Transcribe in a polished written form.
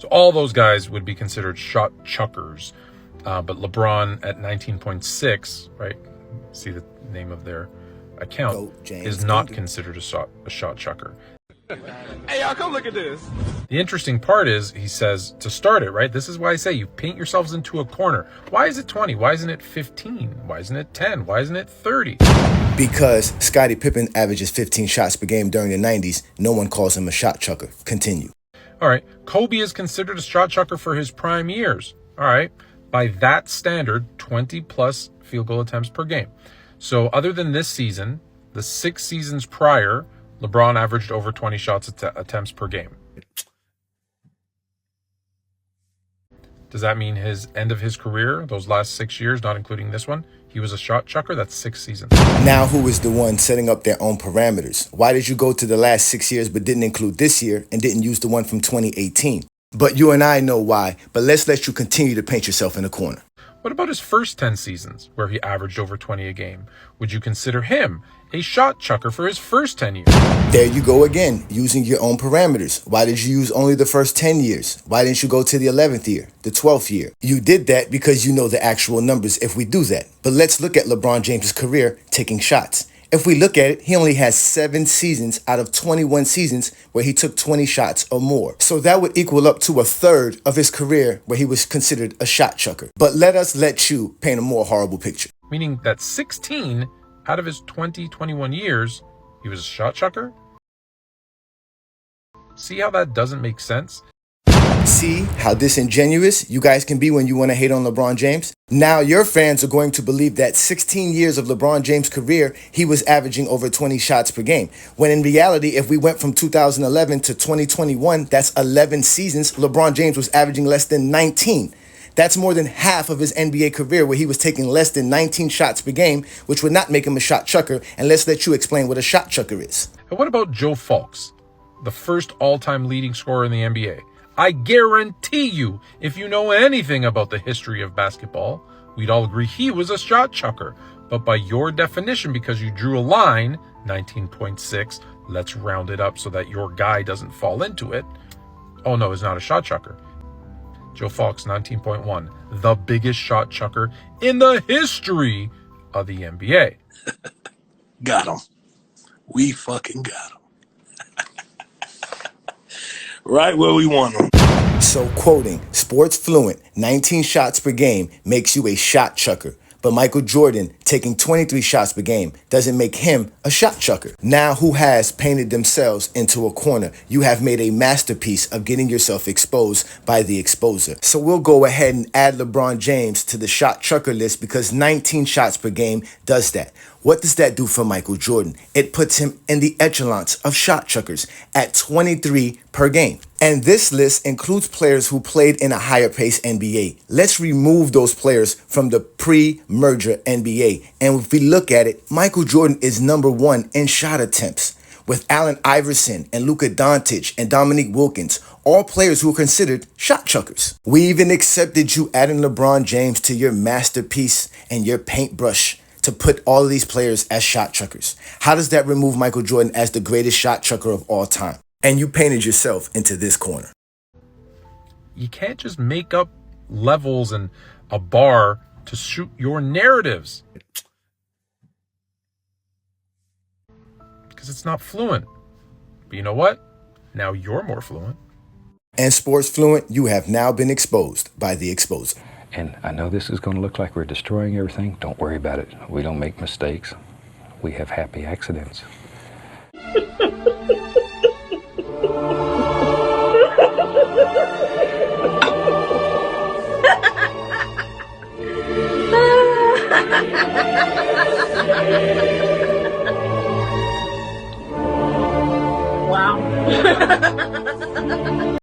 So all those guys would be considered shot chuckers. But LeBron at 19.6, right? See the name of their account, is not considered a shot chucker. Hey, y'all, come look at this. The interesting part is, he says, to start it, right? This is why I say you paint yourselves into a corner. Why is it 20? Why isn't it 15? Why isn't it 10? Why isn't it 30? Because Scottie Pippen averages 15 shots per game during the 90s. No one calls him a shot chucker. Continue. All right. Kobe is considered a shot chucker for his prime years. All right. By that standard, 20 plus field goal attempts per game. So other than this season, the 6 seasons prior, LeBron averaged over 20 shots attempts per game. Does that mean his end of his career, those last 6 years, not including this one, he was a shot chucker? That's 6 seasons. Now who is the one setting up their own parameters? Why did you go to the last 6 years but didn't include this year and didn't use the one from 2018? But you and I know why, but let's let you continue to paint yourself in a corner. What about his first 10 seasons, where he averaged over 20 a game? Would you consider him a shot chucker for his first 10 years? There you go again, using your own parameters. Why did you use only the first 10 years? Why didn't you go to the 11th year, the 12th year? You did that because you know the actual numbers if we do that. But let's look at LeBron James' career taking shots. If we look at it, he only has 7 seasons out of 21 seasons where he took 20 shots or more. So that would equal up to a third of his career where he was considered a shot chucker. But let you paint a more horrible picture. Meaning that 16 out of his 21 years, he was a shot chucker? See how that doesn't make sense? See how disingenuous you guys can be when you want to hate on LeBron James? Now your fans are going to believe that 16 years of LeBron James' career, he was averaging over 20 shots per game. When in reality, if we went from 2011 to 2021, that's 11 seasons, LeBron James was averaging less than 19. That's more than half of his NBA career where he was taking less than 19 shots per game, which would not make him a shot chucker. And let's let you explain what a shot chucker is. And what about Joe Fulks, the first all-time leading scorer in the NBA? I guarantee you, if you know anything about the history of basketball, we'd all agree he was a shot chucker. But by your definition, because you drew a line, 19.6, let's round it up so that your guy doesn't fall into it. Oh no, he's not a shot chucker. Joe Fulks, 19.1, the biggest shot chucker in the history of the NBA. Got him. We fucking got him. Right where we want him. So quoting Sports Fluent, 19 shots per game makes you a shot chucker. But Michael Jordan taking 23 shots per game doesn't make him a shot chucker. Now who has painted themselves into a corner? You have made a masterpiece of getting yourself exposed by the exposer. So we'll go ahead and add LeBron James to the shot chucker list because 19 shots per game does that. What does that do for Michael Jordan? It puts him in the echelons of shot chuckers at 23 per game. And this list includes players who played in a higher pace NBA. Let's remove those players from the pre-merger NBA. And if we look at it, Michael Jordan is number 1 in shot attempts, with Allen Iverson and Luka Doncic and Dominique Wilkins, all players who are considered shot chuckers. We even accepted you adding LeBron James to your masterpiece and your paintbrush to put all of these players as shot chuckers. How does that remove Michael Jordan as the greatest shot chucker of all time? And you painted yourself into this corner. You can't just make up levels and a bar to suit your narratives. Because it's not fluent. But you know what? Now you're more fluent. And Sports Fluent, you have now been exposed by the exposer. And I know this is going to look like we're destroying everything. Don't worry about it. We don't make mistakes. We have happy accidents. Wow.